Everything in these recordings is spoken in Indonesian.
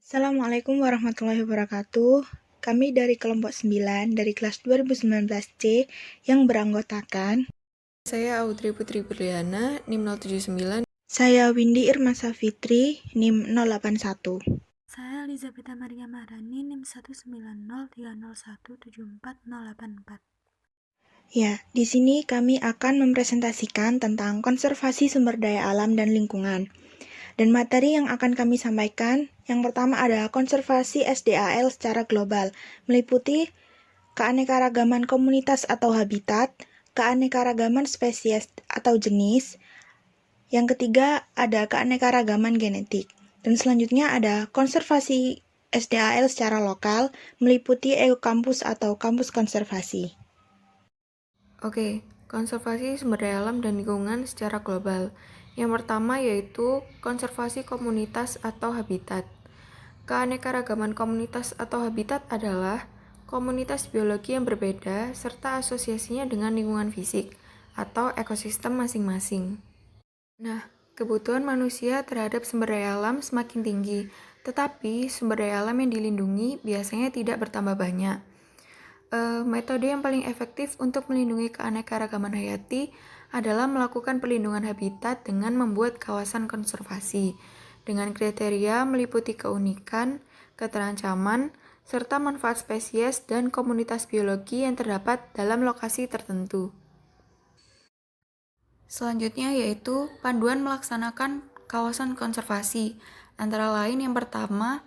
Assalamualaikum warahmatullahi wabarakatuh. Kami dari kelompok 9 dari kelas 2019C yang beranggotakan Saya Audrey Putri Berliana, NIM 079. saya Windy Irma Safitri, NIM 081. Saya Elizabeth Maria Maharani, NIM 19030174084. Ya, di sini kami akan mempresentasikan tentang konservasi sumber daya alam dan lingkungan. Dan materi yang akan kami sampaikan, yang pertama adalah konservasi SDAL secara global, meliputi keanekaragaman komunitas atau habitat, keanekaragaman spesies atau jenis. Yang ketiga ada keanekaragaman genetik. Dan selanjutnya ada konservasi SDAL secara lokal, meliputi ekokampus atau kampus konservasi. Oke, konservasi sumber daya alam dan lingkungan secara global. Yang pertama yaitu konservasi komunitas atau habitat. Keanekaragaman komunitas atau habitat adalah komunitas biologi yang berbeda serta asosiasinya dengan lingkungan fisik atau ekosistem masing-masing. Nah, kebutuhan manusia terhadap sumber daya alam semakin tinggi, tetapi sumber daya alam yang dilindungi biasanya tidak bertambah banyak. Metode yang paling efektif untuk melindungi keanekaragaman hayati adalah melakukan perlindungan habitat dengan membuat kawasan konservasi, dengan kriteria meliputi keunikan, keterancaman, serta manfaat spesies dan komunitas biologi yang terdapat dalam lokasi tertentu. Selanjutnya yaitu panduan melaksanakan kawasan konservasi. Antara lain yang pertama,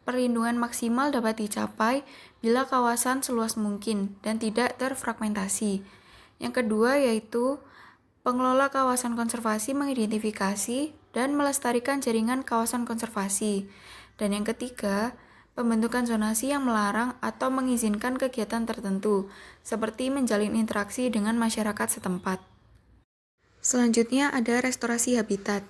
perlindungan maksimal dapat dicapai bila kawasan seluas mungkin dan tidak terfragmentasi. Yang kedua yaitu pengelola kawasan konservasi mengidentifikasi dan melestarikan jaringan kawasan konservasi. Dan yang ketiga, pembentukan zonasi yang melarang atau mengizinkan kegiatan tertentu, seperti menjalin interaksi dengan masyarakat setempat. Selanjutnya ada restorasi habitat.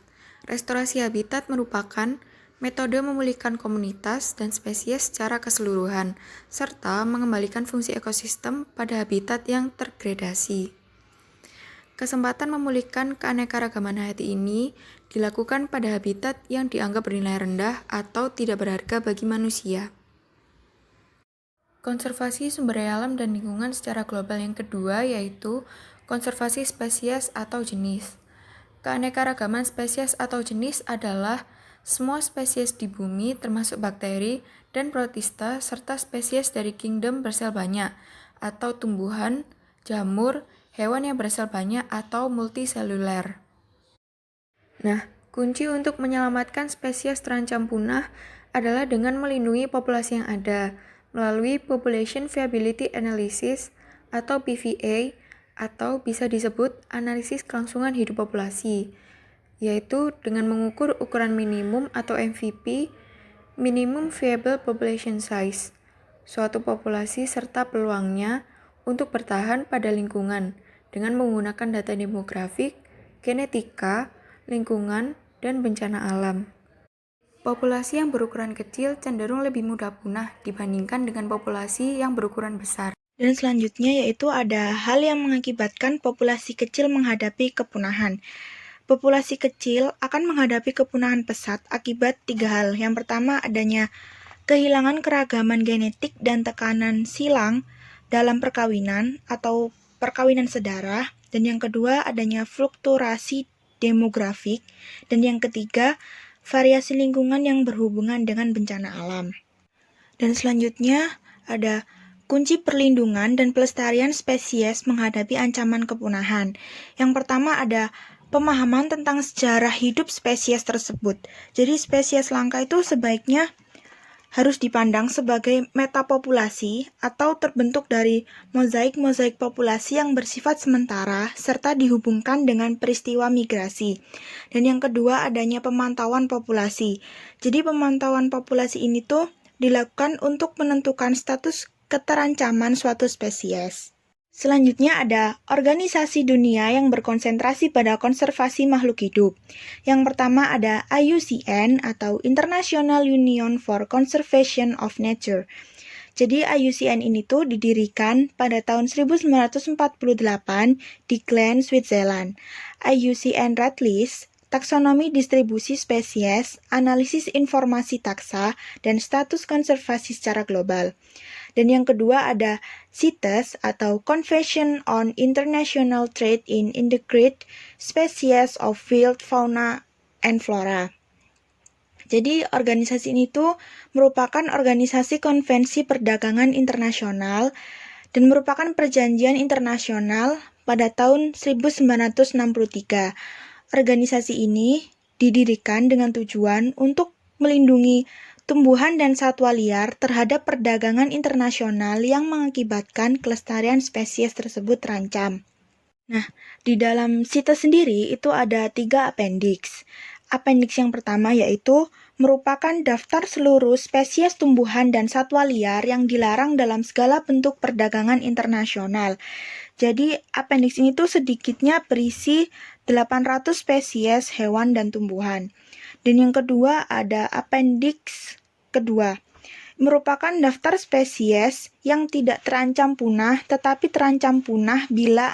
Restorasi habitat merupakan metode memulihkan komunitas dan spesies secara keseluruhan, serta mengembalikan fungsi ekosistem pada habitat yang tergradasi. Kesempatan memulihkan keanekaragaman hayati ini dilakukan pada habitat yang dianggap bernilai rendah atau tidak berharga bagi manusia. Konservasi sumber daya alam dan lingkungan secara global yang kedua yaitu konservasi spesies atau jenis. Keanekaragaman spesies atau jenis adalah semua spesies di bumi termasuk bakteri dan protista serta spesies dari kingdom bersel banyak atau tumbuhan, jamur, hewan yang bersel banyak atau multiseluler. Nah, kunci untuk menyelamatkan spesies terancam punah adalah dengan melindungi populasi yang ada melalui Population Viability Analysis atau PVA atau bisa disebut analisis kelangsungan hidup populasi, yaitu dengan mengukur ukuran minimum atau MVP, Minimum Viable Population Size, suatu populasi serta peluangnya untuk bertahan pada lingkungan dengan menggunakan data demografik, genetika, lingkungan, dan bencana alam. Populasi yang berukuran kecil cenderung lebih mudah punah dibandingkan dengan populasi yang berukuran besar. Dan selanjutnya yaitu ada hal yang mengakibatkan populasi kecil menghadapi kepunahan. Populasi kecil akan menghadapi kepunahan pesat akibat 3 hal. Yang pertama adanya kehilangan keragaman genetik dan tekanan silang dalam perkawinan atau perkawinan sedarah. Dan yang kedua adanya fluktuasi demografik. Dan yang ketiga variasi lingkungan yang berhubungan dengan bencana alam. Dan selanjutnya ada kunci perlindungan dan pelestarian spesies menghadapi ancaman kepunahan. Yang pertama ada pemahaman tentang sejarah hidup spesies tersebut. Jadi spesies langka itu sebaiknya harus dipandang sebagai metapopulasi atau terbentuk dari mozaik-mozaik populasi yang bersifat sementara serta dihubungkan dengan peristiwa migrasi. Dan yang kedua adanya pemantauan populasi. Jadi pemantauan populasi ini tuh dilakukan untuk menentukan status keterancaman suatu spesies. Selanjutnya ada organisasi dunia yang berkonsentrasi pada konservasi makhluk hidup. Yang pertama ada IUCN atau International Union for Conservation of Nature. Jadi IUCN ini tuh didirikan pada tahun 1948 di Glen, Switzerland. IUCN Red List taksonomi distribusi spesies, analisis informasi taksa, dan status konservasi secara global. Dan yang kedua ada CITES atau Convention on International Trade in Endangered Species of Wild Fauna and Flora. Jadi organisasi ini tuh merupakan organisasi konvensi perdagangan internasional dan merupakan perjanjian internasional pada tahun 1963. Organisasi ini didirikan dengan tujuan untuk melindungi tumbuhan dan satwa liar terhadap perdagangan internasional yang mengakibatkan kelestarian spesies tersebut terancam. Nah, di dalam CITES sendiri itu ada 3 appendix. Appendix yang pertama yaitu merupakan daftar seluruh spesies tumbuhan dan satwa liar yang dilarang dalam segala bentuk perdagangan internasional. Jadi, appendix ini tuh sedikitnya berisi 800 spesies hewan dan tumbuhan. Dan yang kedua ada appendix kedua, merupakan daftar spesies yang tidak terancam punah tetapi terancam punah bila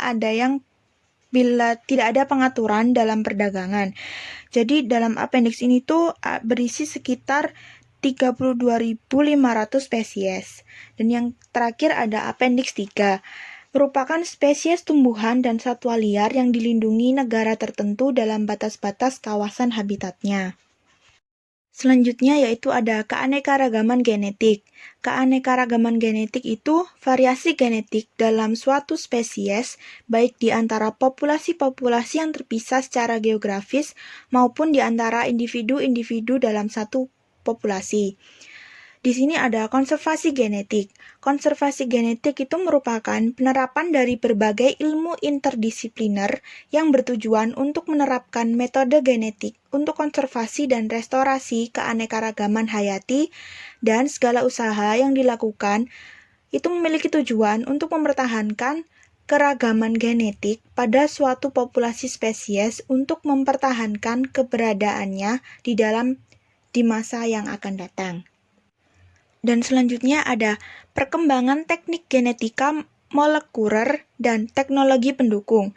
tidak ada pengaturan dalam perdagangan. Jadi dalam appendix ini tuh berisi sekitar 32.500 spesies. Dan yang terakhir ada appendix 3, merupakan spesies tumbuhan dan satwa liar yang dilindungi negara tertentu dalam batas-batas kawasan habitatnya. Selanjutnya yaitu ada keanekaragaman genetik. Keanekaragaman genetik itu variasi genetik dalam suatu spesies, baik di antara populasi-populasi yang terpisah secara geografis maupun di antara individu-individu dalam satu populasi. Di sini ada konservasi genetik. Konservasi genetik itu merupakan penerapan dari berbagai ilmu interdisipliner yang bertujuan untuk menerapkan metode genetik untuk konservasi dan restorasi keanekaragaman hayati, dan segala usaha yang dilakukan itu memiliki tujuan untuk mempertahankan keragaman genetik pada suatu populasi spesies untuk mempertahankan keberadaannya di masa yang akan datang. Dan selanjutnya ada perkembangan teknik genetika molekuler dan teknologi pendukung.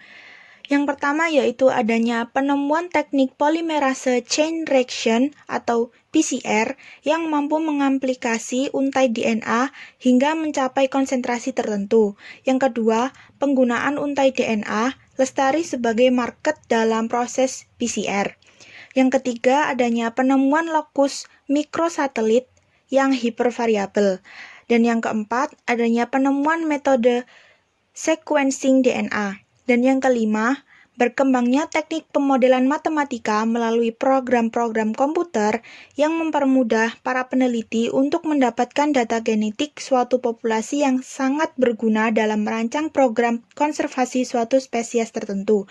Yang pertama yaitu adanya penemuan teknik polimerase chain reaction atau PCR yang mampu mengamplikasi untai DNA hingga mencapai konsentrasi tertentu. Yang kedua, penggunaan untai DNA lestari sebagai marker dalam proses PCR. Yang ketiga, adanya penemuan lokus mikrosatelit yang hipervariabel. Dan yang keempat, adanya penemuan metode sequencing DNA. Dan yang kelima, berkembangnya teknik pemodelan matematika melalui program-program komputer yang mempermudah para peneliti untuk mendapatkan data genetik suatu populasi yang sangat berguna dalam merancang program konservasi suatu spesies tertentu.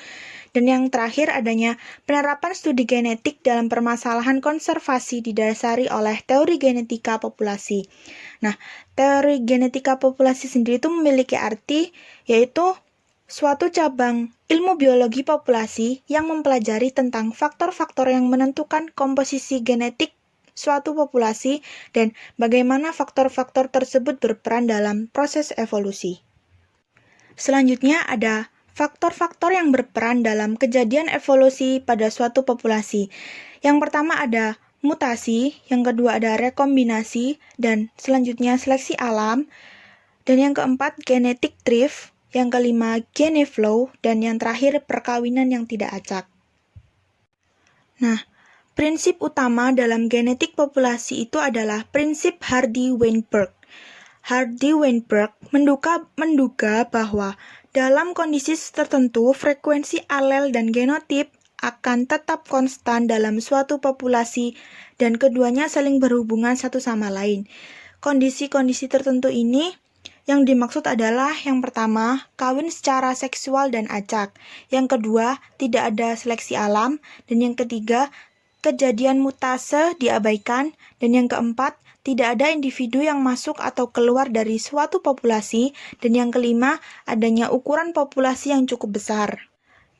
Dan yang terakhir adanya penerapan studi genetik dalam permasalahan konservasi didasari oleh teori genetika populasi. Nah, teori genetika populasi sendiri itu memiliki arti yaitu suatu cabang ilmu biologi populasi yang mempelajari tentang faktor-faktor yang menentukan komposisi genetik suatu populasi dan bagaimana faktor-faktor tersebut berperan dalam proses evolusi. Selanjutnya ada faktor-faktor yang berperan dalam kejadian evolusi pada suatu populasi. Yang pertama ada mutasi, yang kedua ada rekombinasi, dan selanjutnya seleksi alam, dan yang keempat genetic drift, yang kelima gene flow, dan yang terakhir perkawinan yang tidak acak. Nah, prinsip utama dalam genetik populasi itu adalah prinsip Hardy-Weinberg. Hardy-Weinberg menduga bahwa dalam kondisi tertentu, frekuensi alel dan genotip akan tetap konstan dalam suatu populasi dan keduanya saling berhubungan satu sama lain. Kondisi-kondisi tertentu ini yang dimaksud adalah yang pertama, kawin secara seksual dan acak. Yang kedua, tidak ada seleksi alam. Dan yang ketiga, kejadian mutase diabaikan. Dan yang keempat, tidak ada individu yang masuk atau keluar dari suatu populasi. Dan yang kelima, adanya ukuran populasi yang cukup besar.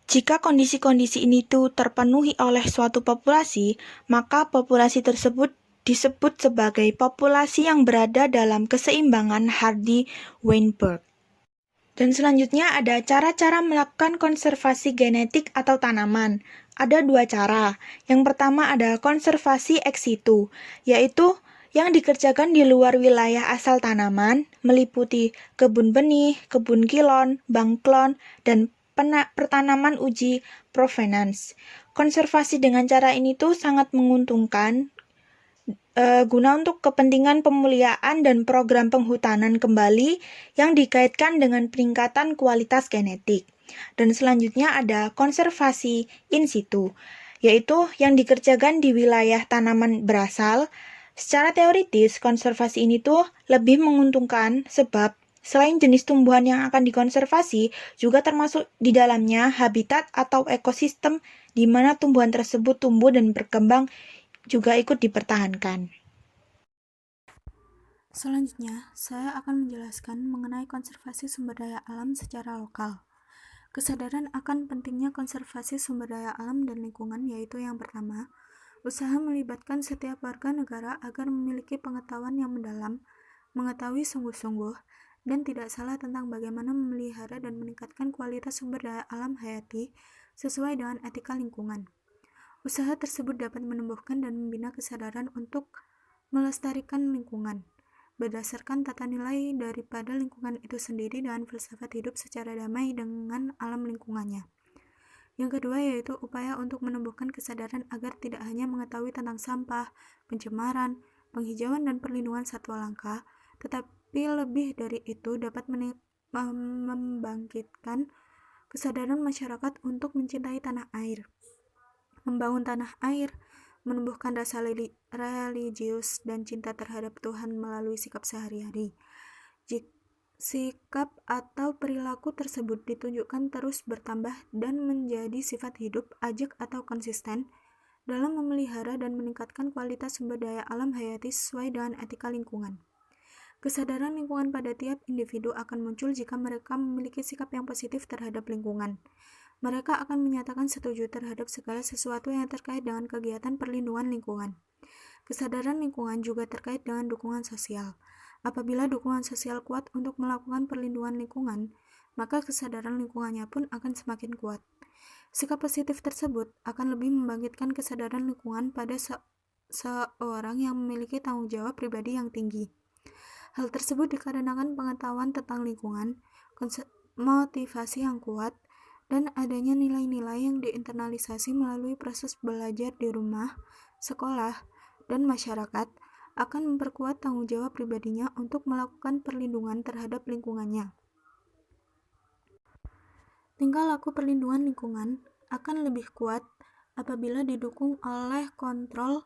Jika kondisi-kondisi ini tuh terpenuhi oleh suatu populasi, maka populasi tersebut disebut sebagai populasi yang berada dalam keseimbangan Hardy-Weinberg. Dan selanjutnya ada cara-cara melakukan konservasi genetik atau tanaman. ada dua cara. Yang pertama ada konservasi ex situ, yaitu yang dikerjakan di luar wilayah asal tanaman, meliputi kebun benih, kebun kilon, bangklon, dan pertanaman uji provenance. Konservasi dengan cara ini tuh sangat menguntungkan guna untuk kepentingan pemuliaan dan program penghutanan kembali yang dikaitkan dengan peningkatan kualitas genetik. Dan selanjutnya ada konservasi in situ, yaitu yang dikerjakan di wilayah tanaman berasal. Secara teoritis, konservasi ini tuh lebih menguntungkan sebab selain jenis tumbuhan yang akan dikonservasi, juga termasuk di dalamnya habitat atau ekosistem di mana tumbuhan tersebut tumbuh dan berkembang juga ikut dipertahankan. Selanjutnya, saya akan menjelaskan mengenai konservasi sumber daya alam secara lokal. Kesadaran akan pentingnya konservasi sumber daya alam dan lingkungan yaitu yang pertama, usaha melibatkan setiap warga negara agar memiliki pengetahuan yang mendalam, mengetahui sungguh-sungguh, dan tidak salah tentang bagaimana memelihara dan meningkatkan kualitas sumber daya alam hayati sesuai dengan etika lingkungan. Usaha tersebut dapat menumbuhkan dan membina kesadaran untuk melestarikan lingkungan, berdasarkan tata nilai daripada lingkungan itu sendiri dan filsafat hidup secara damai dengan alam lingkungannya. Yang kedua yaitu upaya untuk menumbuhkan kesadaran agar tidak hanya mengetahui tentang sampah, pencemaran, penghijauan dan perlindungan satwa langka, tetapi lebih dari itu dapat membangkitkan kesadaran masyarakat untuk mencintai tanah air, membangun tanah air, menumbuhkan rasa religius dan cinta terhadap Tuhan melalui sikap sehari-hari. Sikap atau perilaku tersebut ditunjukkan terus bertambah dan menjadi sifat hidup, ajak atau konsisten dalam memelihara dan meningkatkan kualitas sumber daya alam hayati sesuai dengan etika lingkungan. Kesadaran lingkungan pada tiap individu akan muncul jika mereka memiliki sikap yang positif terhadap lingkungan. Mereka akan menyatakan setuju terhadap segala sesuatu yang terkait dengan kegiatan perlindungan lingkungan. Kesadaran lingkungan juga terkait dengan dukungan sosial. Apabila dukungan sosial kuat untuk melakukan perlindungan lingkungan, maka kesadaran lingkungannya pun akan semakin kuat. Sikap positif tersebut akan lebih membangkitkan kesadaran lingkungan pada seorang yang memiliki tanggung jawab pribadi yang tinggi. Hal tersebut dikarenakan pengetahuan tentang lingkungan, motivasi yang kuat, dan adanya nilai-nilai yang diinternalisasi melalui proses belajar di rumah, sekolah, dan masyarakat akan memperkuat tanggung jawab pribadinya untuk melakukan perlindungan terhadap lingkungannya. Tingkah laku perlindungan lingkungan akan lebih kuat apabila didukung oleh kontrol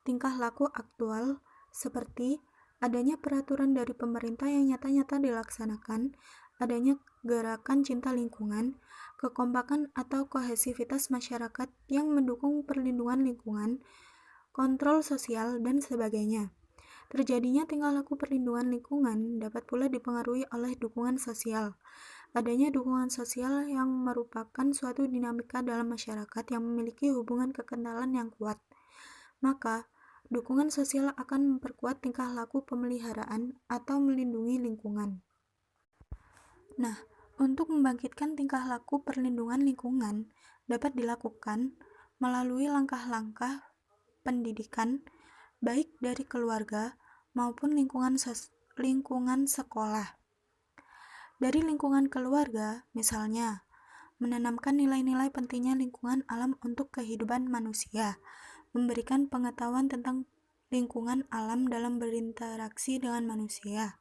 tingkah laku aktual seperti adanya peraturan dari pemerintah yang nyata-nyata dilaksanakan, adanya gerakan cinta lingkungan, kekompakan atau kohesivitas masyarakat yang mendukung perlindungan lingkungan, kontrol sosial, dan sebagainya. Terjadinya tingkah laku perlindungan lingkungan dapat pula dipengaruhi oleh dukungan sosial. Adanya dukungan sosial yang merupakan suatu dinamika dalam masyarakat yang memiliki hubungan kekentalan yang kuat. Maka, dukungan sosial akan memperkuat tingkah laku pemeliharaan atau melindungi lingkungan. Nah, untuk membangkitkan tingkah laku perlindungan lingkungan dapat dilakukan melalui langkah-langkah pendidikan baik dari keluarga maupun lingkungan sekolah. Dari lingkungan keluarga, misalnya, menanamkan nilai-nilai pentingnya lingkungan alam untuk kehidupan manusia, memberikan pengetahuan tentang lingkungan alam dalam berinteraksi dengan manusia,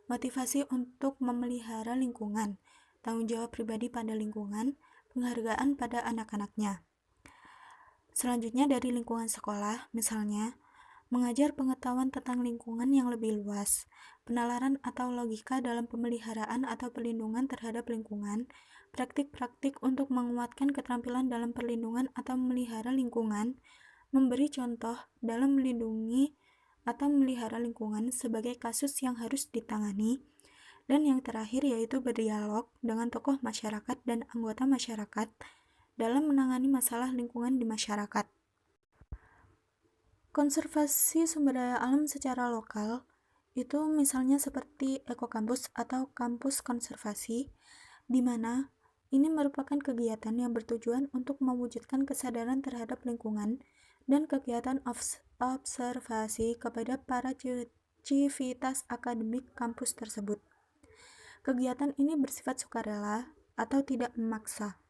motivasi untuk memelihara lingkungan, tanggung jawab pribadi pada lingkungan, penghargaan pada anak-anaknya. Selanjutnya dari lingkungan sekolah, misalnya, mengajar pengetahuan tentang lingkungan yang lebih luas, penalaran atau logika dalam pemeliharaan atau perlindungan terhadap lingkungan, praktik-praktik untuk menguatkan keterampilan dalam perlindungan atau memelihara lingkungan, memberi contoh dalam melindungi atau memelihara lingkungan sebagai kasus yang harus ditangani, dan yang terakhir yaitu berdialog dengan tokoh masyarakat dan anggota masyarakat dalam menangani masalah lingkungan di masyarakat. Konservasi sumber daya alam secara lokal itu misalnya seperti ekokampus atau kampus konservasi, di mana Ini merupakan kegiatan yang bertujuan untuk mewujudkan kesadaran terhadap lingkungan dan kegiatan observasi kepada para civitas akademik kampus tersebut. Kegiatan ini bersifat sukarela atau tidak memaksa.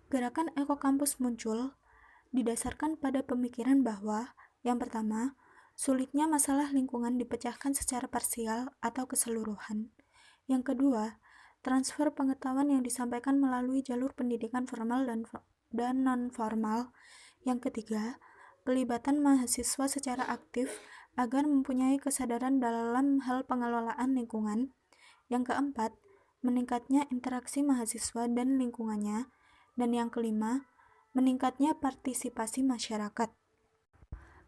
Gerakan ekokampus muncul didasarkan pada pemikiran bahwa, yang pertama, sulitnya masalah lingkungan dipecahkan secara parsial atau keseluruhan. Yang kedua, transfer pengetahuan yang disampaikan melalui jalur pendidikan formal dan non-formal. Yang ketiga, pelibatan mahasiswa secara aktif agar mempunyai kesadaran dalam hal pengelolaan lingkungan. Yang keempat, meningkatnya interaksi mahasiswa dan lingkungannya. Dan yang kelima, meningkatnya partisipasi masyarakat.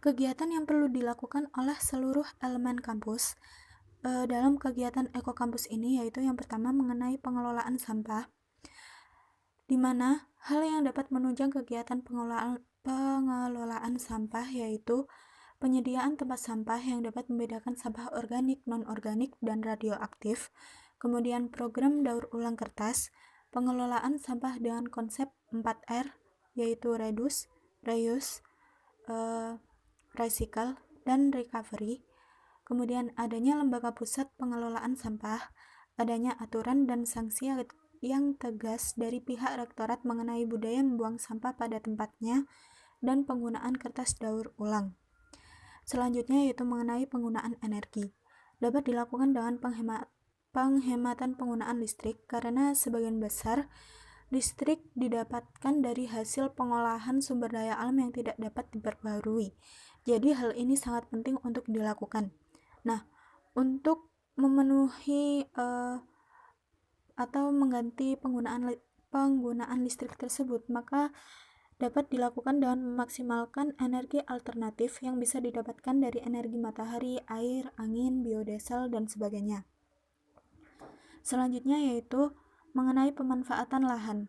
Kegiatan yang perlu dilakukan oleh seluruh elemen kampus dalam kegiatan ekokampus ini yaitu yang pertama mengenai pengelolaan sampah, di mana hal yang dapat menunjang kegiatan pengelolaan sampah yaitu penyediaan tempat sampah yang dapat membedakan sampah organik, non-organik, dan radioaktif, kemudian program daur ulang kertas, pengelolaan sampah dengan konsep 4R, yaitu reduce, reuse, recycle, dan recovery. Kemudian adanya lembaga pusat pengelolaan sampah, adanya aturan dan sanksi yang tegas dari pihak rektorat mengenai budaya membuang sampah pada tempatnya, dan penggunaan kertas daur ulang. Selanjutnya yaitu mengenai penggunaan energi. Dapat dilakukan dengan penghematan penggunaan listrik karena sebagian besar listrik didapatkan dari hasil pengolahan sumber daya alam yang tidak dapat diperbarui. Jadi hal ini sangat penting untuk dilakukan. Nah, untuk memenuhi atau mengganti penggunaan listrik tersebut, maka dapat dilakukan dengan memaksimalkan energi alternatif yang bisa didapatkan dari energi matahari, air, angin, biodiesel, dan sebagainya. Selanjutnya yaitu mengenai pemanfaatan lahan.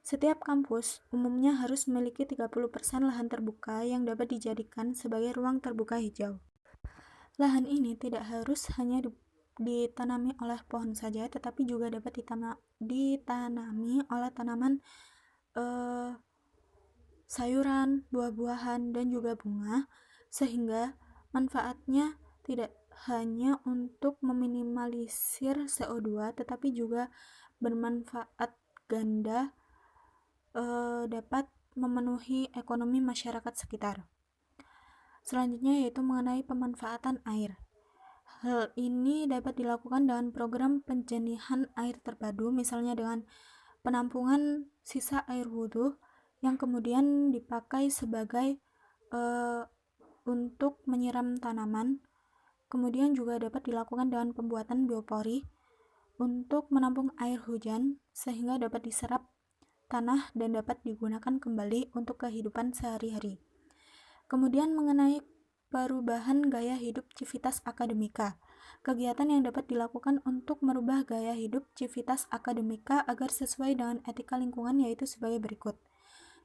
Setiap kampus umumnya harus memiliki 30% lahan terbuka yang dapat dijadikan sebagai ruang terbuka hijau. Lahan ini tidak harus hanya ditanami oleh pohon saja, tetapi juga dapat ditanami oleh tanaman sayuran, buah-buahan, dan juga bunga, sehingga manfaatnya tidak hanya untuk meminimalisir CO2, tetapi juga bermanfaat ganda, dapat memenuhi ekonomi masyarakat sekitar. Selanjutnya yaitu mengenai pemanfaatan air. Hal ini dapat dilakukan dengan program penjenihan air terpadu, misalnya dengan penampungan sisa air wudhu yang kemudian dipakai sebagai untuk menyiram tanaman. Kemudian juga dapat dilakukan dengan pembuatan biopori untuk menampung air hujan sehingga dapat diserap tanah dan dapat digunakan kembali untuk kehidupan sehari-hari. Kemudian mengenai perubahan gaya hidup civitas akademika. Kegiatan yang dapat dilakukan untuk merubah gaya hidup civitas akademika agar sesuai dengan etika lingkungan yaitu sebagai berikut.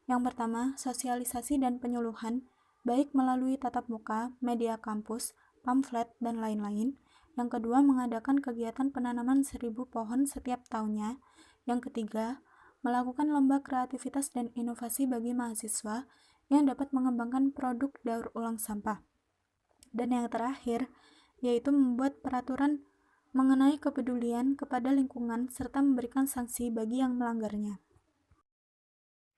Yang pertama, sosialisasi dan penyuluhan, baik melalui tatap muka, media kampus, pamflet, dan lain-lain. Yang kedua, mengadakan kegiatan penanaman 1000 pohon setiap tahunnya. Yang ketiga, melakukan lomba kreativitas dan inovasi bagi mahasiswa yang dapat mengembangkan produk daur ulang sampah. Dan yang terakhir, yaitu membuat peraturan mengenai kepedulian kepada lingkungan serta memberikan sanksi bagi yang melanggarnya.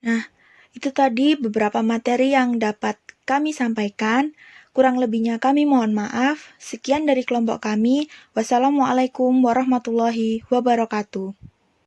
Nah, itu tadi beberapa materi yang dapat kami sampaikan. Kurang lebihnya kami mohon maaf. Sekian dari kelompok kami. Wassalamualaikum warahmatullahi wabarakatuh.